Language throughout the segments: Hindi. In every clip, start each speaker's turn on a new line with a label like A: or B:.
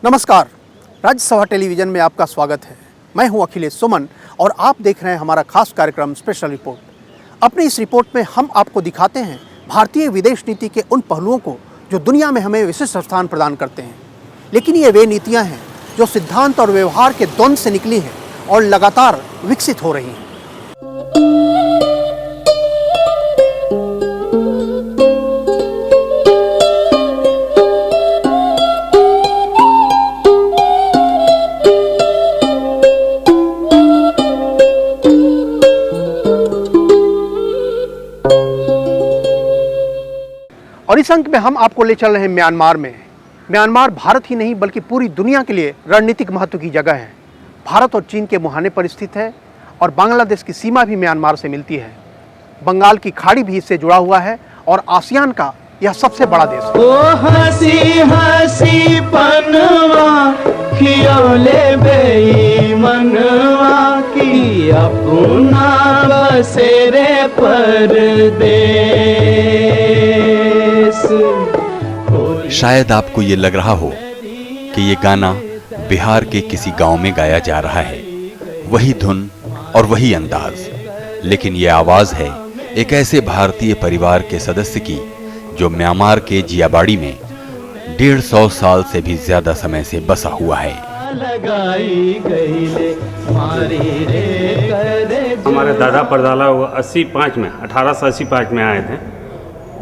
A: नमस्कार, राज्यसभा टेलीविज़न में आपका स्वागत है। मैं हूं अखिलेश सुमन और आप देख रहे हैं हमारा खास कार्यक्रम स्पेशल रिपोर्ट। अपनी इस रिपोर्ट में हम आपको दिखाते हैं भारतीय विदेश नीति के उन पहलुओं को जो दुनिया में हमें विशिष्ट स्थान प्रदान करते हैं। लेकिन ये वे नीतियाँ हैं जो सिद्धांत और व्यवहार के द्वंद्व से निकली हैं और लगातार विकसित हो रही हैं। और इस अंक में हम आपको ले चल रहे हैं म्यांमार में। म्यांमार भारत ही नहीं बल्कि पूरी दुनिया के लिए रणनीतिक महत्व की जगह है। भारत और चीन के मुहाने पर स्थित है और बांग्लादेश की सीमा भी म्यांमार से मिलती है। बंगाल की खाड़ी भी इससे जुड़ा हुआ है और आसियान का यह सबसे बड़ा देश है।
B: ओ हंसी हंसी पनवा खियोले बेईमनवा की अपना बसेरे परदेस।
C: शायद आपको ये लग रहा हो कि ये गाना बिहार के किसी गांव में गाया जा रहा है, वही धुन और वही अंदाज, लेकिन ये आवाज है एक ऐसे भारतीय परिवार के सदस्य की जो म्यांमार के जियाबाड़ी में 150 साल से भी ज्यादा समय से बसा हुआ है।
D: हमारे दादा परदादा 1885 में आए थे।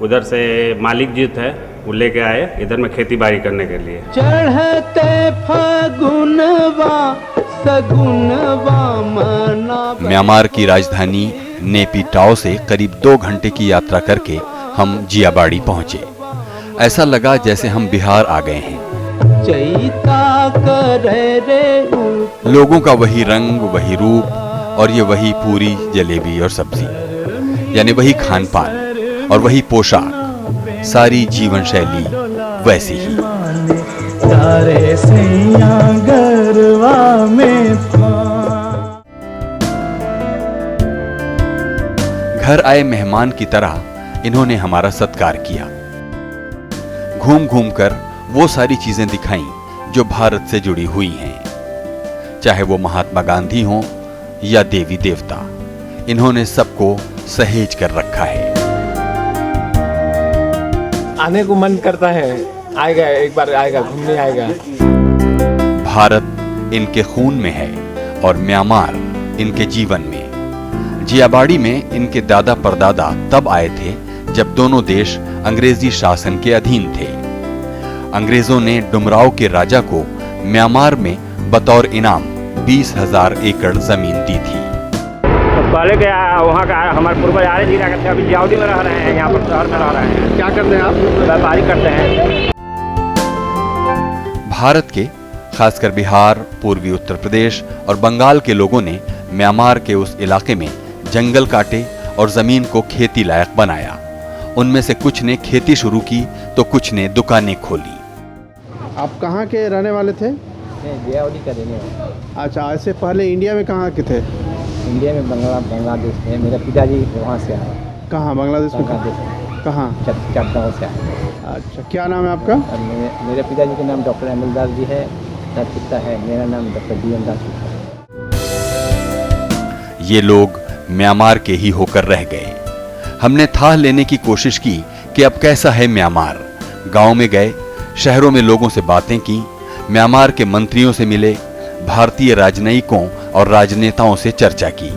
D: उधर से मालिक जी थे, वो लेके आए इधर में खेती बाड़ी करने के लिए।
B: चढ़ते फागुनवा सगुनवा मना।
C: म्यांमार की राजधानी नेपिटाओ से करीब 2 घंटे की यात्रा करके हम जियाबाड़ी पहुंचे। ऐसा लगा जैसे हम बिहार आ गए हैं। लोगों का वही रंग, वही रूप और ये वही पूरी, जलेबी और सब्जी, यानी वही खान पान और वही पोशाक, सारी जीवन शैली वैसी ही। घर आए मेहमान की तरह इन्होंने हमारा सत्कार किया। घूम घूम कर वो सारी चीजें दिखाईं जो भारत से जुड़ी हुई हैं, चाहे वो महात्मा गांधी हों या देवी देवता, इन्होंने सबको सहेज कर रखा है।
E: आने को मन करता है, आएगा एक बार, आएगा घूमने आएगा।
C: भारत इनके खून में है और म्यांमार इनके जीवन में। जियाबाड़ी में इनके दादा परदादा तब आए थे जब दोनों देश अंग्रेजी शासन के अधीन थे। अंग्रेजों ने डुमराव के राजा को म्यांमार में बतौर इनाम 20,000 एकड़ जमीन दी थी।
D: पहले के वहाँ का हमारे पूर्वज आर्य जी रहते थे, अभी जियाबाड़ी में रह रहे हैं, यहाँ पर शहर में रह रहे हैं।
A: क्या करते हैं आप?
D: व्यापारी करते हैं।
C: भारत के खासकर बिहार, पूर्वी उत्तर प्रदेश और बंगाल के लोगों ने म्यांमार के उस इलाके में जंगल काटे और जमीन को खेती लायक बनाया। उनमें से कुछ ने खेती शुरू की तो कुछ ने दुकानें खोली।
A: आप कहाँ के रहने वाले थे?
E: जियाबाड़ी का रहने वाला।
A: अच्छा, ऐसे पहले इंडिया में कहाँ के थे?
E: इंडिया में बांग्लादेश में। मेरा पिताजी वहाँ से आए।
A: कहाँ बांग्लादेश में? कहाँ?
E: चट्टाओं से आए।
A: अच्छा, क्या नाम है आपका?
E: और मेरे पिताजी का नाम डॉक्टर अमल दास जी है, पिता है, मेरा नाम डॉक्टर DM दास है।
C: ये लोग म्यांमार के ही होकर रह गए। हमने थाह लेने की कोशिश की कि अब कैसा है म्यांमार। गांव में गए, शहरों में लोगों से बातें की, म्यांमार के मंत्रियों से मिले, भारतीय राजनयिकों और राजनेताओं से चर्चा की,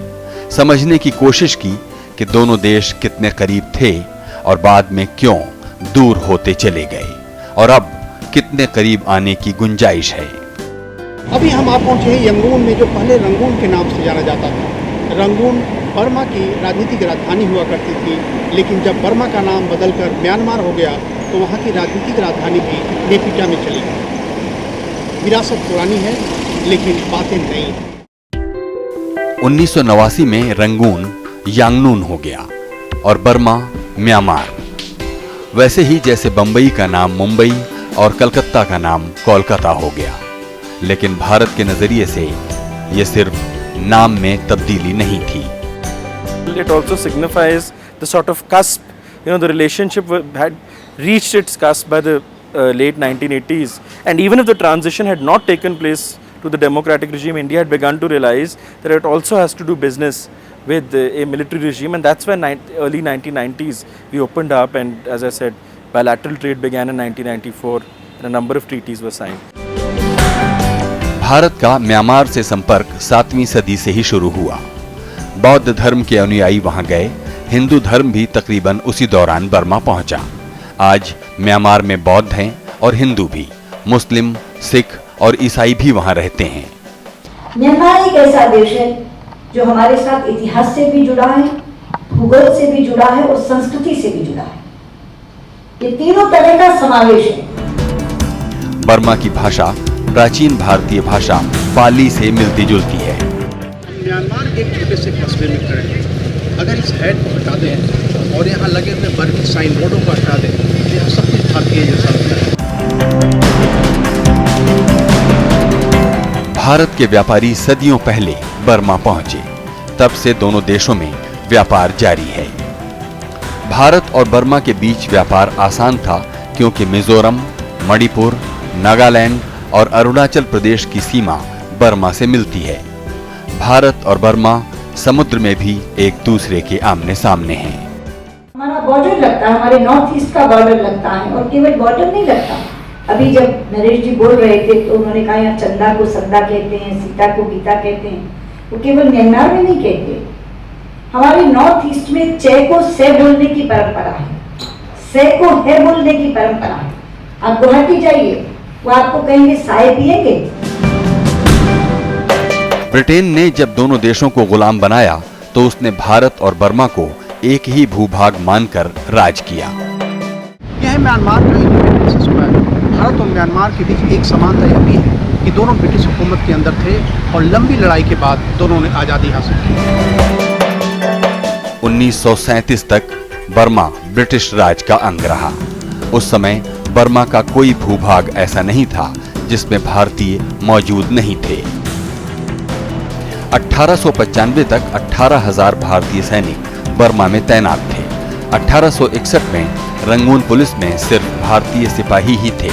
C: समझने की कोशिश की कि दोनों देश कितने करीब थे और बाद में क्यों दूर होते चले गए और अब कितने करीब आने की गुंजाइश है।
A: अभी हम आप पहुंचे हैं यंगून में, जो पहले रंगून के नाम से जाना जाता था। रंगून बर्मा की राजनीतिक राजधानी हुआ करती थी, लेकिन जब बर्मा का नाम बदलकर म्यांमार हो गया तो वहाँ की राजनीतिक राजधानी भी नेपिटा में चली गई। विरासत पुरानी है लेकिन बातें नई हैं।
C: 1989 में रंगून यांगनून हो गया और बर्मा म्यांमार। वैसे ही जैसे बंबई का नाम मुंबई और कलकत्ता का नाम कोलकाता हो गया। लेकिन भारत के नजरिए से ये सिर्फ नाम में तब्दीली नहीं थी।
F: It also signifies the sort of cusp, the relationship had reached its cusp by the late 1980s, and even if the transition had not taken place to the democratic regime, India had begun to realize that it also has to do business with a military regime, and that's when early 1990s we opened up, and as I said, bilateral trade began in 1994 and a number of treaties were signed.
C: Bharat का म्यांमार से संपर्क 7वीं सदी से ही शुरू हुआ। बौद्ध धर्म के अनुयायी वहां गए, हिंदू धर्म भी तकरीबन उसी दौरान बर्मा पहुंचा। आज म्यांमार में बौद्ध हैं और हिंदू भी, मुस्लिम, सिख और ईसाई भी वहां रहते हैं।
G: म्यांमार एक ऐसा देश है जो हमारे साथ इतिहास से भी जुड़ा है, भूगोल से भी जुड़ा है और संस्कृति से भी जुड़ा है। ये तीनों तरह का समावेश है।
C: बर्मा की भाषा प्राचीन भारतीय भाषा पाली से मिलती जुलती है।
A: म्यांमार एक छोटे से कस्बे में खड़े हैं। अगर इस हैट को हटा दें और यहाँ लगे हुए बर्मी साइन बोर्डों को हटा दें तो यहाँ सब कुछ भारतीय जैसा लगता है।
C: भारत के व्यापारी सदियों पहले बर्मा पहुंचे, तब से दोनों देशों में व्यापार जारी है। भारत और बर्मा के बीच व्यापार आसान था क्योंकि मिजोरम, मणिपुर, नागालैंड और अरुणाचल प्रदेश की सीमा बर्मा से मिलती है। भारत और बर्मा समुद्र में भी एक दूसरे के आमने सामने हैं।
G: हमारा बॉर्डर लगता है, हमारे नॉर्थ ईस्ट का बॉर्डर लगता है, और केवल बॉर्डर नहीं लगता। अभी जब नरेश जी बोल रहे थे तो उन्होंने कहा यहाँ चंदा को संदा कहते हैं, सीता को गीता कहते हैं। वो केवल म्यांमार में नहीं कहते, हमारे नॉर्थ ईस्ट में चे को से बोलने की परंपरा है, से को है बोलने की परंपरा है। आप गुवाहाटी जाइए, वो आपको कहेंगे साय पिएंगे।
C: ब्रिटेन ने जब दोनों देशों को गुलाम बनाया तो उसने भारत और बर्मा को एक ही भूभाग मानकर राज किया।
A: यह है म्यांमार का इंडिपेंडेंस स्क्वायर। भारत और म्यांमार के बीच एक समानता यह भी है कि दोनों ब्रिटिश हुकूमत के अंदर थे और लंबी लड़ाई के बाद दोनों ने आज़ादी हासिल की।
C: 1937 तक बर्मा ब्रिटिश राज का अंग रहा। उस समय बर्मा का कोई भूभाग ऐसा नहीं था जिसमें भारतीय मौजूद नहीं थे। 1895 तक 18,000 भारतीय सैनिक बर्मा में तैनात थे। 1861 में रंगून पुलिस में सिर्फ भारतीय सिपाही ही थे।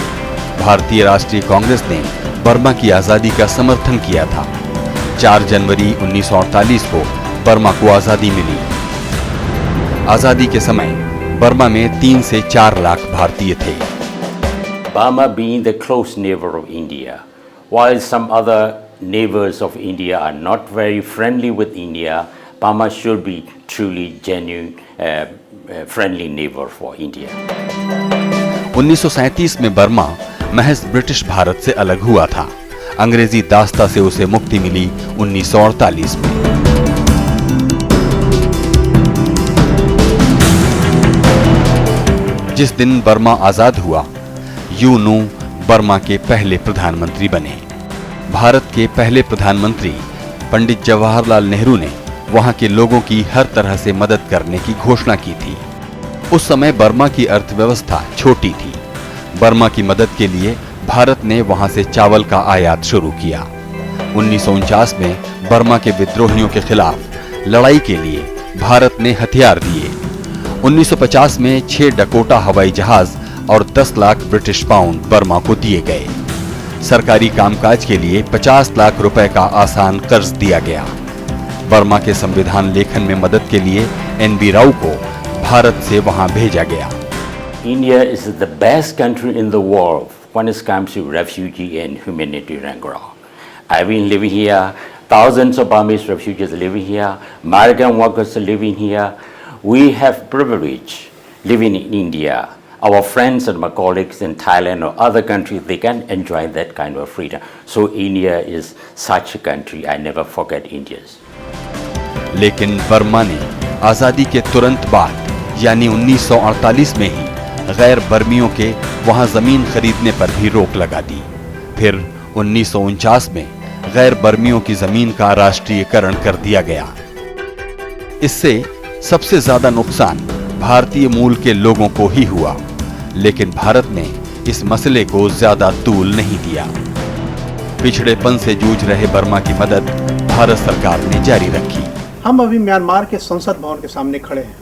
C: भारतीय राष्ट्रीय कांग्रेस ने बर्मा की आज़ादी का समर्थन किया था। 4 जनवरी 1948 को बर्मा को आज़ादी मिली। आज़ादी के समय बर्मा में 3 से 4 लाख भारतीय थे।
H: Burma being the close neighbor of India, while some other neighbors of India are not very friendly with India, Burma should be truly genuine, friendly neighbor for India.
C: 1937 में बर्मा महज ब्रिटिश भारत से अलग हुआ था। अंग्रेजी दास्ता से उसे मुक्ति मिली 1948 में। जिस दिन बर्मा आजाद हुआ, यू नू बर्मा के पहले प्रधानमंत्री बने। भारत के पहले प्रधानमंत्री पंडित जवाहरलाल नेहरू ने वहां के लोगों की हर तरह से मदद करने की घोषणा की थी। उस समय बर्मा की अर्थव्यवस्था छोटी थी। बर्मा की मदद के लिए भारत ने वहां से चावल का आयात शुरू किया। 1949 में बर्मा के विद्रोहियों के खिलाफ लड़ाई के लिए भारत ने हथियार दिए। 1950 में 6 डकोटा हवाई जहाज और 10 लाख ब्रिटिश पाउंड बर्मा को दिए गए। सरकारी कामकाज के लिए 50 लाख रुपए का आसान कर्ज दिया गया। बर्मा के संविधान लेखन में मदद के लिए एन.बी. राव को भारत से वहां भेजा गया।
H: India is the best country in the world when it comes to refugee and humanitarian ground. I've been living here, thousands of Burmese refugees living here, American workers living here. We have privilege living in India. Our friends and my colleagues in Thailand or other countries, they can enjoy that kind of freedom. So India is such a country. I never forget Indians.
C: लेकिन बर्मा ने आजादी के तुरंत बाद यानी 1948 में ही गैर बर्मियों के वहां जमीन खरीदने पर भी रोक लगा दी। फिर 1949 में गैर बर्मियों की जमीन का राष्ट्रीयकरण कर दिया गया। इससे सबसे ज्यादा नुकसान भारतीय मूल के लोगों को ही हुआ, लेकिन भारत ने इस मसले को ज्यादा तूल नहीं दिया। पिछड़ेपन से जूझ रहे बर्मा की मदद भारत सरकार ने जारी रखी।
A: हम अभी म्यांमार के संसद भवन के सामने खड़े हैं।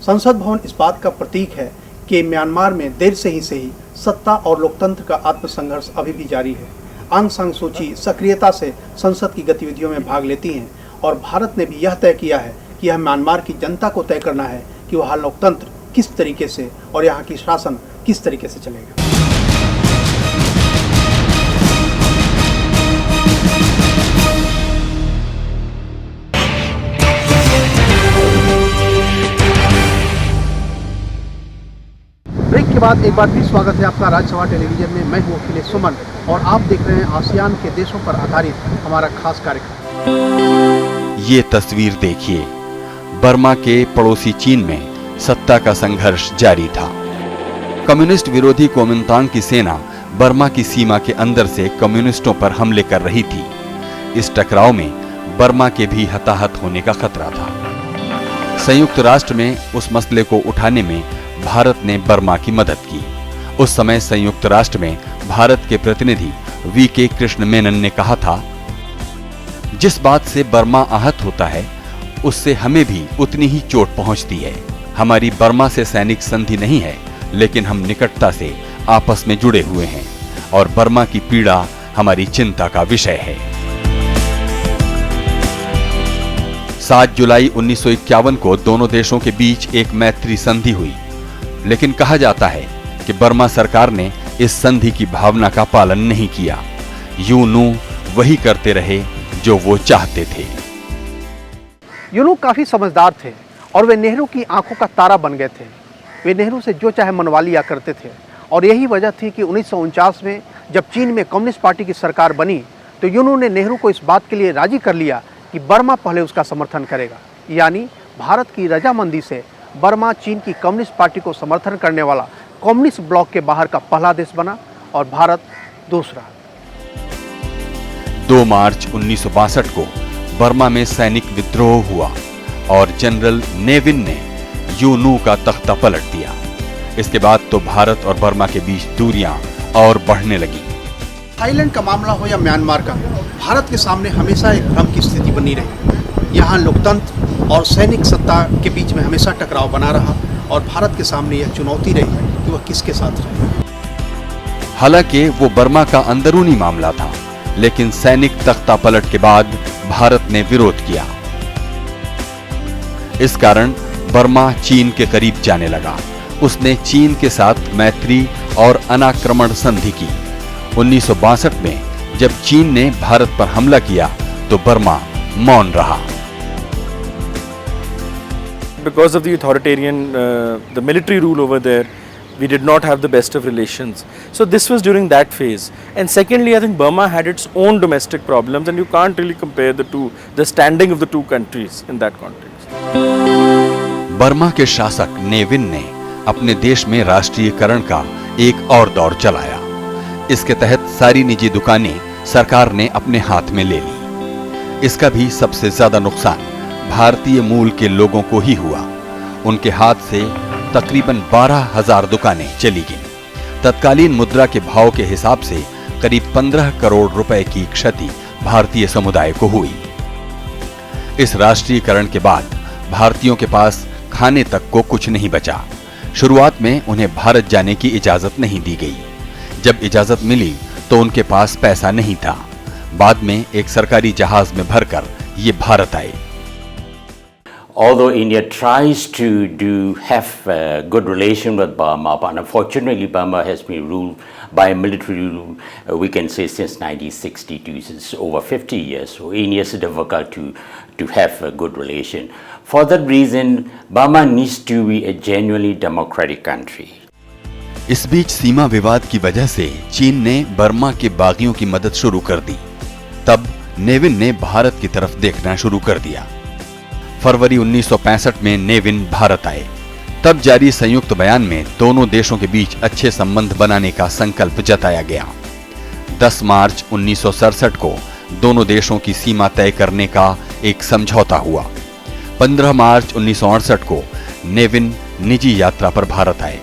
A: संसद भवन इस बात का प्रतीक है कि म्यांमार में देर से ही सत्ता और लोकतंत्र का आत्मसंघर्ष अभी भी जारी है। आंग सान सू की सक्रियता से संसद की गतिविधियों में भाग लेती हैं और भारत ने भी यह तय किया है कि यह म्यांमार की जनता को तय करना है कि वहाँ लोकतंत्र किस तरीके से और यहाँ की शासन किस तरीके से चलेगा। ब्रेक के बाद एक बार फिर स्वागत है आपका राज्यसभा टेलीविजन में। मैं हूं अखिलेश सुमन और आप देख रहे हैं आसियान के देशों पर आधारित हमारा खास कार्यक्रम।
C: ये तस्वीर देखिए, बर्मा के पड़ोसी चीन में सत्ता का संघर्ष जारी था। कम्युनिस्ट विरोधी कुओमिंतांग की सेना बर्मा की सीमा के अंदर से कम्युनिस्टों पर हमले कर रही थी। इस टकराव में बर्मा के भी हताहत होने का खतरा था। संयुक्त राष्ट्र में उस मसले को उठाने में भारत ने बर्मा की मदद की। उस समय संयुक्त राष्ट्र में भारत के प्रतिनिधि वी.के. कृष्ण मेनन ने कहा था, जिस बात से बर्मा आहत होता है उससे हमें भी उतनी ही चोट पहुंचती है। हमारी बर्मा से सैनिक संधि नहीं है, लेकिन हम निकटता से आपस में जुड़े हुए हैं और बर्मा की पीड़ा हमारी चिंता का विषय है। 7 जुलाई 1951 को दोनों देशों के बीच एक मैत्री संधि हुई, लेकिन कहा जाता है कि बर्मा सरकार ने इस संधि की भावना का पालन नहीं किया। यूनू वही करते रहे जो वो चाहते थे।
A: यूनू काफ़ी समझदार थे और वे नेहरू की आंखों का तारा बन गए थे। वे नेहरू से जो चाहे मनवा लिया करते थे और यही वजह थी कि 1949 में जब चीन में कम्युनिस्ट पार्टी की सरकार बनी तो यूनू ने नेहरू को इस बात के लिए राजी कर लिया कि बर्मा पहले उसका समर्थन करेगा। यानी भारत की रजामंदी से बर्मा चीन की कम्युनिस्ट पार्टी को समर्थन करने वाला कम्युनिस्ट ब्लॉक के बाहर का पहला देश बना और भारत दूसरा।
C: 2 मार्च 1962 को बर्मा में सैनिक विद्रोह हुआ और जनरल नेविन ने यूनू का तख्ता पलट दिया। इसके बाद तो भारत और बर्मा के बीच दूरियां और बढ़ने लगी।
A: थाईलैंड का मामला हो या म्यांमार का, भारत के सामने हमेशा एक भ्रम की स्थिति बनी रही। यहाँ लोकतंत्र और सैनिक सत्ता के बीच में हमेशा टकराव बना रहा और भारत के सामने यह चुनौती रही कि वह किसके साथ रहे।
C: हालांकि वो बर्मा का अंदरूनी मामला था, लेकिन सैनिक तख्ता पलट के बाद भारत ने विरोध किया। इस कारण बर्मा चीन के करीब जाने लगा। उसने चीन के साथ मैत्री और अनाक्रमण संधि की। 1962 में जब चीन ने भारत पर हमला किया तो बर्मा मौन रहा।
F: Because of the authoritarian, the military rule over there, we did not have the best of relations. So this was during that phase. And secondly, I think Burma had its own domestic problems, and you can't really compare the standing of the two countries in that context.
C: Burma के शासक नेविन ने अपने देश में राष्ट्रीयकरण का एक और दौर चलाया। इसके तहत सारी निजी दुकानें सरकार ने अपने हाथ में ले ली। इसका भी सबसे ज्यादा नुकसान भारतीय मूल के लोगों को ही हुआ। उनके हाथ से तकरीबन 12,000 दुकानें चली गईं। तत्कालीन मुद्रा के भाव के हिसाब से करीब 15 करोड़ रुपए की क्षति भारतीय समुदाय को हुई। इस राष्ट्रीयकरण के बाद भारतीयों के पास खाने तक को कुछ नहीं बचा। शुरुआत में उन्हें भारत जाने की इजाजत नहीं दी गई। जब इजाजत मिली तो उनके पास पैसा नहीं था। बाद में एक सरकारी जहाज में भरकर ये भारत आए।
H: Although India tries to have a good relation with Burma, but unfortunately Burma has been ruled by a military rule, we can say since 1962, since over 50 years. So India is difficult to have a good relation. For that reason, Burma needs to be a genuinely democratic country.
C: इस बीच सीमा विवाद की वजह से चीन ने बर्मा के बागियों की मदद शुरू कर दी। तब नेविन ने भारत की तरफ देखना शुरू कर दिया। फरवरी 1965 में नेविन भारत आए। तब जारी संयुक्त बयान में दोनों देशों के बीच अच्छे संबंध बनाने का संकल्प जताया गया। 10 मार्च 1967 को दोनों देशों की सीमा तय करने का एक समझौता हुआ। 15 मार्च 1968 को नेविन निजी यात्रा पर भारत आए।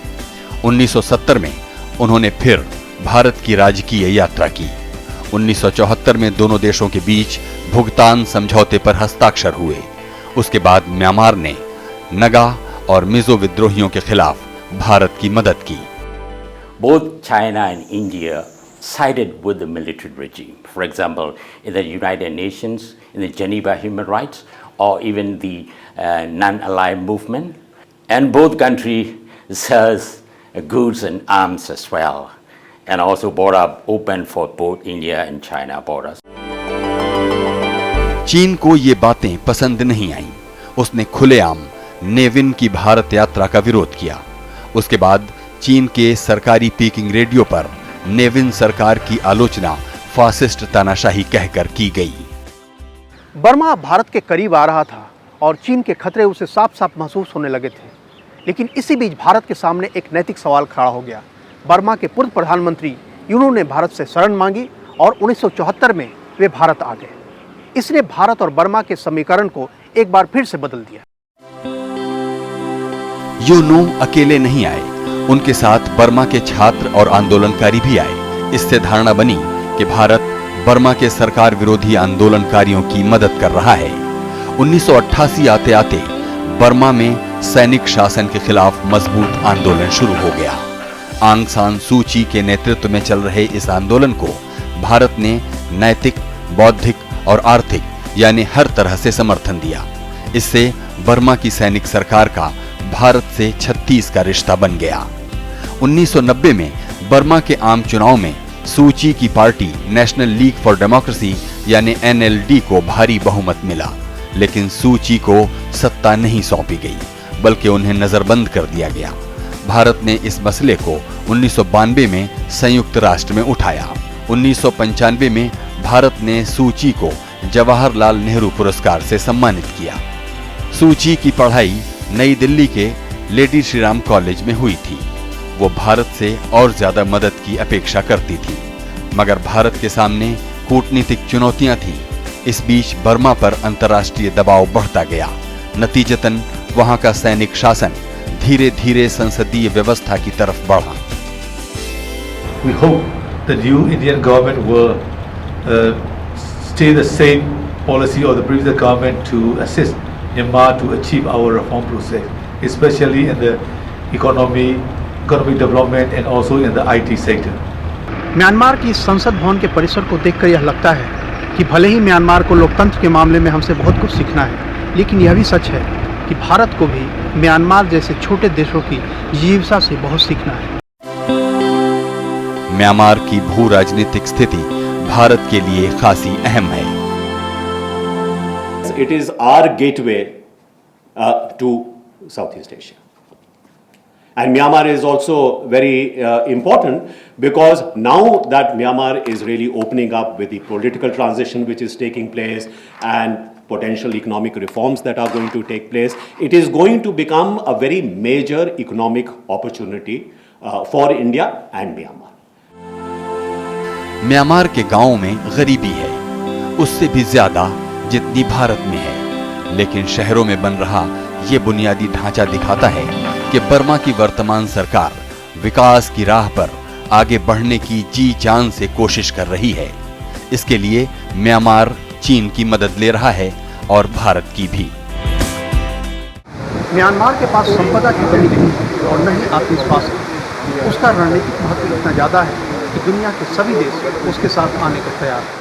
C: 1970 में उन्होंने फिर भारत की राजकीय यात्रा की। 1974 में दोनों देशों के बीच भुगतान समझौते पर हस्ताक्षर हुए। उसके बाद म्यांमार ने नगा और मिजो विद्रोहियों के खिलाफ भारत की मदद की।
H: both China and India sided with the military regime. For example, in the United Nations, in the Geneva Human Rights, or even the non-aligned movement. And both countries sells goods and arms as well, and also border open for both India and China borders.
C: चीन को ये बातें पसंद नहीं आईं। उसने खुलेआम नेविन की भारत यात्रा का विरोध किया। उसके बाद चीन के सरकारी पीकिंग रेडियो पर नेविन सरकार की आलोचना फासिस्ट तानाशाही कहकर की गई।
A: बर्मा भारत के करीब आ रहा था और चीन के खतरे उसे साफ साफ महसूस होने लगे थे। लेकिन इसी बीच भारत के सामने एक नैतिक सवाल खड़ा हो गया। बर्मा के पूर्व प्रधानमंत्री यूनो ने भारत से शरण मांगी और 1974 में वे भारत आ गए। इसने भारत और बर्मा के समीकरण को एक बार फिर से बदल दिया।
C: यूनो अकेले नहीं आए, उनके साथ बर्मा के छात्र और आंदोलनकारी भी आए। इससे धारणा बनी कि भारत बर्मा के सरकार विरोधी आंदोलनकारियों की मदद कर रहा है। 1988 आते आते बर्मा में सैनिक शासन के खिलाफ मजबूत आंदोलन शुरू हो गया। आंग सान सू ची के नेतृत्व में चल रहे इस आंदोलन को भारत ने नैतिक, बौद्धिक और आर्थिक यानी हर तरह से समर्थन दिया। इससे बर्मा की सैनिक सरकार का भारत से 36 का रिश्ता बन गया। 1990 में बर्मा के आम चुनाव में सू ची की party national league for democracy यानी NLD को भारी बहुमत मिला, लेकिन सू ची को सत्ता नहीं सौंपी गई, बल्कि उन्हें नजरबंद कर दिया गया। भारत ने इस मसले को 1992 में संयुक्त राष्ट्र में उठाया। 1995 में भारत ने सू ची को जवाहरलाल नेहरू पुरस्कार से सम्मानित किया। सू ची की पढ़ाई नई दिल्ली के लेडी श्री राम कॉलेज में हुई थी। वो भारत से और ज्यादा मदद की अपेक्षा करती थी, मगर भारत के सामने कूटनीतिक चुनौतियां थीं। इस बीच बर्मा पर अंतर्राष्ट्रीय दबाव बढ़ता गया। नतीजतन वहां का सैनिक शासन धीरे धीरे संसदीय व्यवस्था की तरफ बढ़ा।
I: We hope the new Indian government will stay the same policy of the previous government to assist Myanmar to achieve our reform process, especially in the economic development and also in the IT sector.
A: Myanmar की संसद भवन के परिसर को देखकर यह लगता है कि भले ही म्यांमार को लोकतंत्र के मामले में हमसे बहुत कुछ सीखना है, लेकिन यह भी सच है कि भारत को भी म्यांमार जैसे छोटे देशों की जीविका से बहुत सीखना है।
C: म्यांमार की भू राजनीतिक स्थिति भारत के लिए खासी अहम है।
J: It is our gateway to Southeast Asia. And Myanmar is also very important because now that Myanmar is really opening up with the political transition which is taking place and potential economic reforms that are going to take place, it is going to become a very major economic opportunity for India and Myanmar.
C: Myanmar के गांवों में गरीबी है, उससे भी ज्यादा जितनी भारत में है, लेकिन शहरों में बन रहा ये बुनियादी ढांचा दिखाता है कि बर्मा की वर्तमान सरकार विकास की राह पर आगे बढ़ने की जी जान से कोशिश कर रही है। इसके लिए म्यांमार चीन की मदद ले रहा है और भारत की भी।
A: म्यांमार के पास संपदा की कमी नहीं है और न ही आत्मविश्वास है। उसका रणनीतिक महत्व इतना ज़्यादा है कि दुनिया के सभी देश उसके साथ आने को तैयार हैं।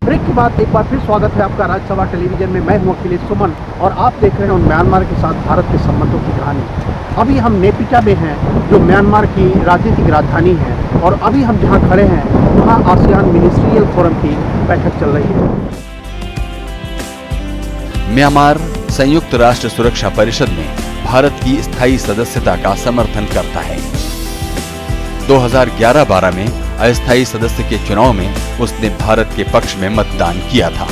A: ब्रेक के बाद एक बार फिर स्वागत है आपका राज्यसभा टेलीविजन में। मैं हूं अखिलेश सुमन और आप देख रहे हैं म्यांमार के साथ भारत के संबंधों की कहानी। अभी हम नेपिटा में हैं, जो म्यांमार की राजनीतिक राजधानी है, और अभी हम जहां खड़े हैं वहां आसियान मिनिस्ट्रियल फोरम की बैठक चल रही है।
C: म्यांमार संयुक्त राष्ट्र सुरक्षा परिषद में भारत की स्थायी सदस्यता का समर्थन करता है। 2011-12 में अस्थायी सदस्य के चुनाव में उसने भारत के पक्ष में मतदान किया था।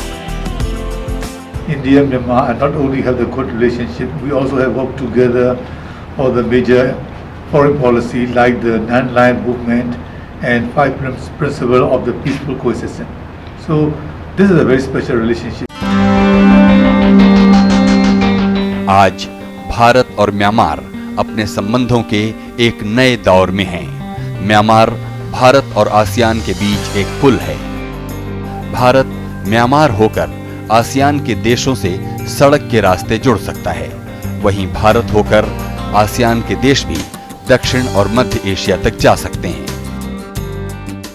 I: India and Myanmar not only have the good relationship, we also have worked together for the major foreign policy like the non-aligned movement and 5 principle of the peaceful coexistence. So this is a very special relationship.
C: आज भारत और म्यांमार अपने संबंधों के एक नए दौर में हैं। म्यांमार भारत और आसियान के बीच एक पुल है। भारत म्यांमार होकर आसियान के देशों से सड़क के रास्ते जुड़ सकता है, वहीं भारत होकर आसियान के देश भी दक्षिण और मध्य एशिया तक जा सकते हैं।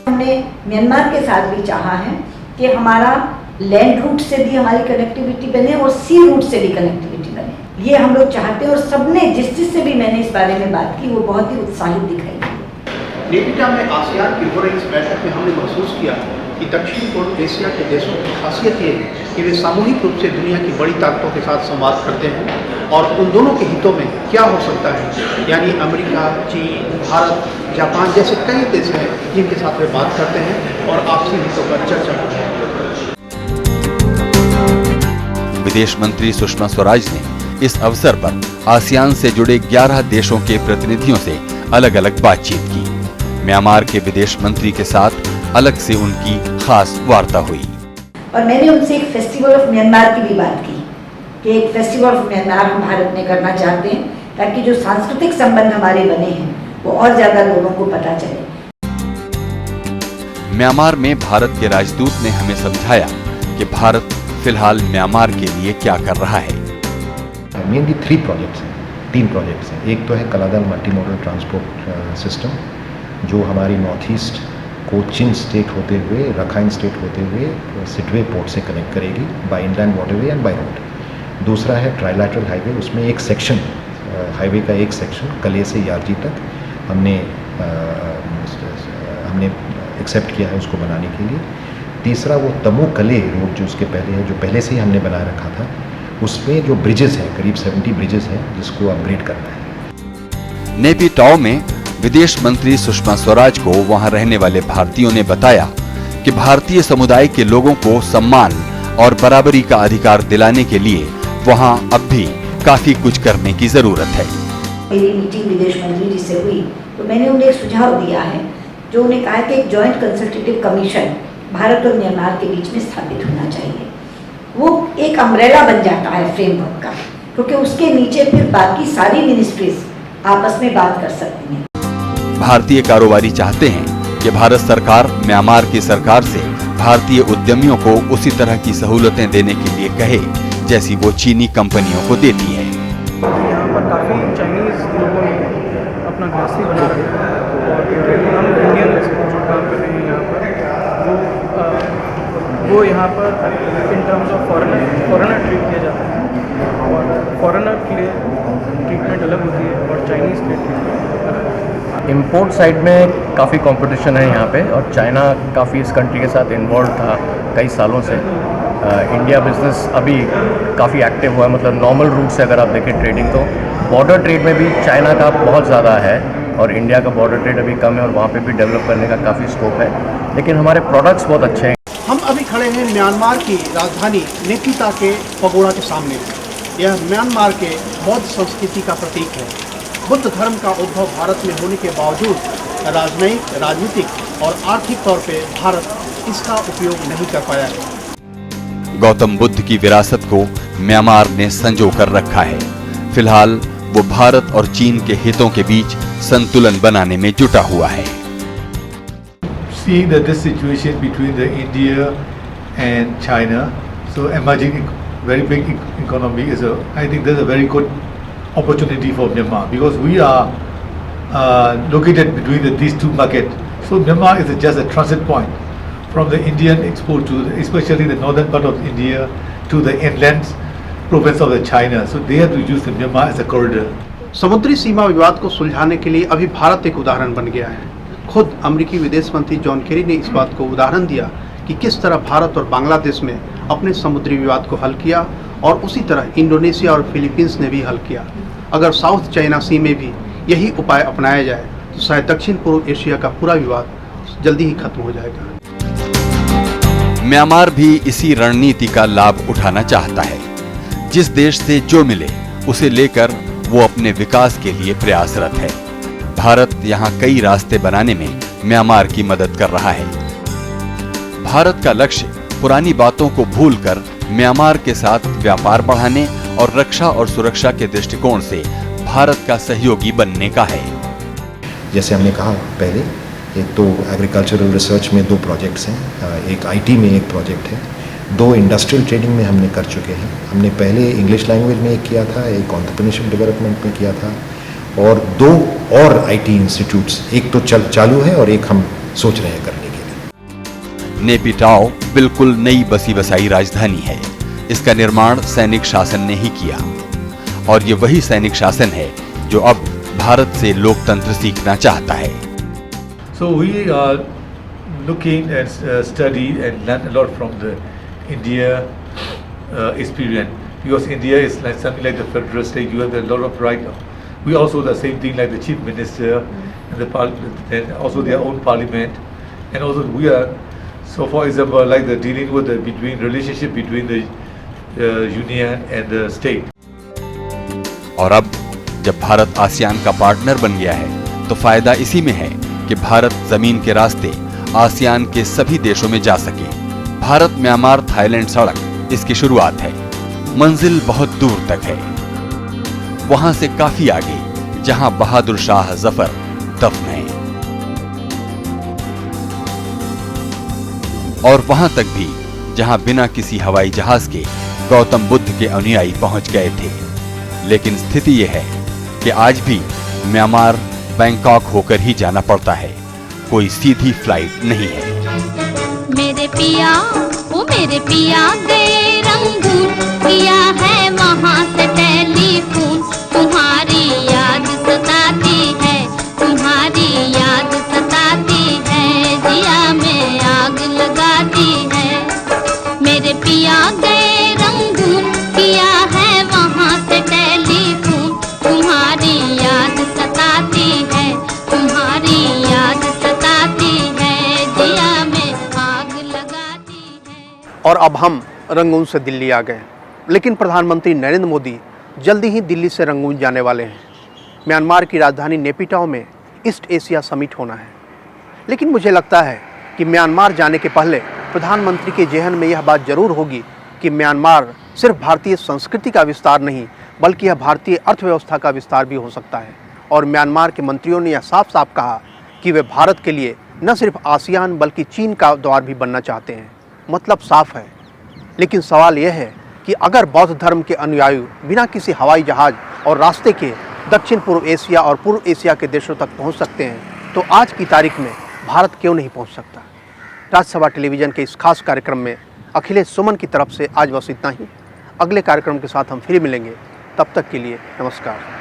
G: हमने म्यांमार के साथ भी चाहा है कि हमारा लैंड रूट से भी हमारी कनेक्टिविटी बने और सी रूट से भी कनेक्टिविटी बने, ये हम लोग चाहते हैं। और सबने जिससे भी मैंने इस बारे में बात की वो बहुत ही उत्साहित दिखाई दी।
A: नेपिटा में आसियान की हो रही इस बैठक में हमने महसूस किया कि दक्षिण पूर्व एशिया के देशों की खासियत ये है कि वे सामूहिक रूप से दुनिया की बड़ी ताकतों के साथ संवाद करते हैं और उन दोनों के हितों में क्या हो सकता है, यानी अमेरिका, चीन, भारत, जापान जैसे कई देश हैं जिनके साथ वे बात करते हैं और आपसी हितों पर चर्चा करते हैं।
C: विदेश मंत्री सुषमा स्वराज ने इस अवसर पर आसियान से जुड़े 11 देशों के प्रतिनिधियों से अलग अलग बातचीत की। म्यांमार के विदेश मंत्री के साथ अलग से उनकी खास वार्ता हुई
G: और मैंने उनसे एक फेस्टिवल ऑफ म्यांमार की भी बात की कि एक फेस्टिवल ऑफ म्यांमार हम भारत में करना चाहते हैं ताकि जो सांस्कृतिक संबंध हमारे बने हैं वो और ज्यादा लोगों को पता चले।
C: म्यांमार में भारत के राजदूत ने हमें समझाया कि भारत फिलहाल म्यांमार के लिए क्या कर रहा है।
K: मेनली 3 प्रोजेक्ट्स हैं, 3 प्रोजेक्ट्स हैं। एक तो है कलादल मल्टी मॉडल ट्रांसपोर्ट सिस्टम जो हमारी नॉर्थ ईस्ट को चिन स्टेट होते हुए, रखाइन स्टेट होते हुए सिटवे पोर्ट से कनेक्ट करेगी by inland waterway and by road. दूसरा है ट्राइलैटरल हाईवे, उसमें एक सेक्शन हाईवे का एक सेक्शन कले से यारजी तक हमने एक्सेप्ट किया है उसको बनाने के लिए। तीसरा वो तमो कले रोड जो उसके पहले है, जो पहले से ही हमने बनाए रखा था, उसमें जो ब्रिजेस हैं करीब 70 ब्रिजेस हैं जिसको अपग्रेड करना है।
C: नेपिटाओ में विदेश मंत्री सुषमा स्वराज को वहां रहने वाले भारतीयों ने बताया कि भारतीय समुदाय के लोगों को सम्मान और बराबरी का अधिकार दिलाने के लिए वहां अब भी काफी कुछ करने की जरूरत है।
G: मेरी मीटिंग विदेश मंत्री जी से हुई तो मैंने उन्हें एक सुझाव दिया है जो उन्हें कहा कि एक जॉइंट कंसल्टेटिव कमीशन भारत और म्यांमार के बीच में स्थापित होना चाहिए। वो एक अम्ब्रेला बन जाता है फ्रेमवर्क का, क्योंकि उसके नीचे फिर बाकी सारी मिनिस्ट्रीज आपस में बात कर सकती हैं।
C: भारतीय कारोबारी चाहते हैं कि भारत सरकार म्यांमार की सरकार से भारतीय उद्यमियों को उसी तरह की सहूलतें देने के लिए कहे जैसी वो चीनी कंपनियों को देती है।
F: यहाँ पर काफ़ी चाइनीज़ लोगों ने अपना गृहस्थी बना के और हम इंडियन जो काम कर रहे हैं यहाँ पर वो यहाँ पर in terms of foreigner treat किया जाता है और फॉरेनर के लिए ट्रीटमेंट अलग होती है और चाइनीज़ के लिए ट्रीटमेंट अलग होती है।
E: इम्पोर्ट साइड में काफ़ी कंपटीशन है यहाँ पे और चाइना काफ़ी इस कंट्री के साथ इन्वॉल्व था कई सालों से। इंडिया बिजनेस अभी काफ़ी एक्टिव हुआ है, मतलब नॉर्मल रूट से अगर आप देखें ट्रेडिंग तो बॉर्डर ट्रेड में भी चाइना का बहुत ज़्यादा है और इंडिया का बॉर्डर ट्रेड अभी कम है और वहाँ पे भी डेवलप करने का काफ़ी स्कोप है, लेकिन हमारे प्रोडक्ट्स बहुत अच्छे हैं।
A: हम अभी खड़े हैं म्यांमार की राजधानी नेपिटा के पगोड़ा के सामने। यह म्यांमार के बौद्ध संस्कृति का प्रतीक है। बुद्ध धर्म का उद्भव भारत में होने के बावजूद राजनयिक, राजनीतिक और आर्थिक तौर पे भारत इसका उपयोग नहीं कर पाया है।
C: गौतम बुद्ध की विरासत को म्यांमार ने संजो कर रखा है। फिलहाल वो भारत और चीन के हितों के बीच संतुलन बनाने में जुटा हुआ है।
I: Seeing that this situation between the India and China, so emerging very big economy is I think there's a very good opportunity for Myanmar because we are located between these two markets. So Myanmar is just a transit point from the Indian export to especially the northern part of India to the inland province of the China. So they have to use the Myanmar as a corridor.
A: समुद्री सीमा विवाद को सुलझाने के लिए अभी भारत एक उदाहरण बन गया है। खुद अमेरिकी विदेश मंत्री जॉन केरी ने इस बात को उदाहरण दिया कि किस तरह भारत और बांग्लादेश में अपने समुद्री विवाद को हल किया और उसी तरह इंडोनेशिया और फिलीपींस ने भी हल किया। अगर साउथ चाइना सी में भी यही उपाय अपनाया जाए तो शायद दक्षिण पूर्व एशिया का पूरा विवाद जल्दी ही खत्म हो जाएगा।
C: म्यांमार भी इसी रणनीति का लाभ उठाना चाहता है। जिस देश से जो मिले उसे लेकर वो अपने विकास के लिए प्रयासरत है। भारत यहाँ कई रास्ते बनाने में म्यांमार की मदद कर रहा है। भारत का लक्ष्य पुरानी बातों को भूलकर म्यांमार के साथ व्यापार बढ़ाने और रक्षा और सुरक्षा के दृष्टिकोण से भारत का सहयोगी बनने का है।
K: जैसे हमने कहा पहले, एक तो एग्रीकल्चरल रिसर्च में 2 प्रोजेक्ट्स हैं, एक आईटी में एक प्रोजेक्ट है, 2 इंडस्ट्रियल ट्रेनिंग में हमने कर चुके हैं। हमने पहले इंग्लिश लैंग्वेज में एक किया था, एक एंटरप्रेन्योरशिप डेवलपमेंट में किया था, और 2 और आईटी इंस्टीट्यूट्स, एक तो चालू है और एक हम सोच रहे हैं करने के लिए।
C: नेपिटाओ बिल्कुल नई बसी बसाई राजधानी है। इसका निर्माण सैनिक शासन ने ही किया और ये वही सैनिक शासन है जो अब भारत से लोकतंत्र सीखना चाहता है।
I: So we are looking and study and learn a lot from the India experience, because India is like something like the federal state. You have a lot of right. We also the same thing like the chief minister and and also their own parliament, and also we are. So for example, like the dealing with the relationship between the union and the state.
C: और अब जब भारत आसियान का पार्टनर बन गया है तो फायदा इसी में है कि भारत जमीन के रास्ते आसियान के सभी देशों में जा सके। भारत म्यांमार थाईलैंड सड़क इसकी शुरुआत है। मंजिल बहुत दूर तक है, वहां से काफी आगे जहां बहादुर शाह जफर दफन है, और वहां तक भी जहां बिना किसी हवाई जहाज के गौतम बुद्ध के अनुयायी पहुंच गए थे। लेकिन स्थिति यह है कि आज भी म्यांमार बैंकॉक होकर ही जाना पड़ता है, कोई सीधी फ्लाइट नहीं है।
L: मेरे पिया वो मेरे पिया गए रंगून, किया है वहाँ से टेलीफोन, तुम्हारी याद सताती है, तुम्हारी याद सताती है, जिया में आग लगाती है। मेरे पिया गए रंगून, किया है वहाँ से टेलीफोन, तुम्हारी याद सताती है, तुम्हारी याद सताती है, जिया में आग लगाती है।
A: और अब हम रंगून से दिल्ली आ गए, लेकिन प्रधानमंत्री नरेंद्र मोदी जल्दी ही दिल्ली से रंगून जाने वाले हैं। म्यांमार की राजधानी नेपिटाओ में ईस्ट एशिया समिट होना है, लेकिन मुझे लगता है कि म्यांमार जाने के पहले प्रधानमंत्री के जहन में यह बात जरूर होगी कि म्यांमार सिर्फ भारतीय संस्कृति का विस्तार नहीं बल्कि यह भारतीय अर्थव्यवस्था का विस्तार भी हो सकता है। और म्यांमार के मंत्रियों ने यह साफ साफ कहा कि वे भारत के लिए न सिर्फ आसियान बल्कि चीन का द्वार भी बनना चाहते हैं। मतलब साफ है, लेकिन सवाल यह है कि अगर बौद्ध धर्म के अनुयायी बिना किसी हवाई जहाज और रास्ते के दक्षिण पूर्व एशिया और पूर्व एशिया के देशों तक पहुंच सकते हैं तो आज की तारीख में भारत क्यों नहीं पहुंच सकता। राज्यसभा टेलीविज़न के इस खास कार्यक्रम में अखिलेश सुमन की तरफ से आज बस इतना ही। अगले कार्यक्रम के साथ हम फिर मिलेंगे, तब तक के लिए नमस्कार।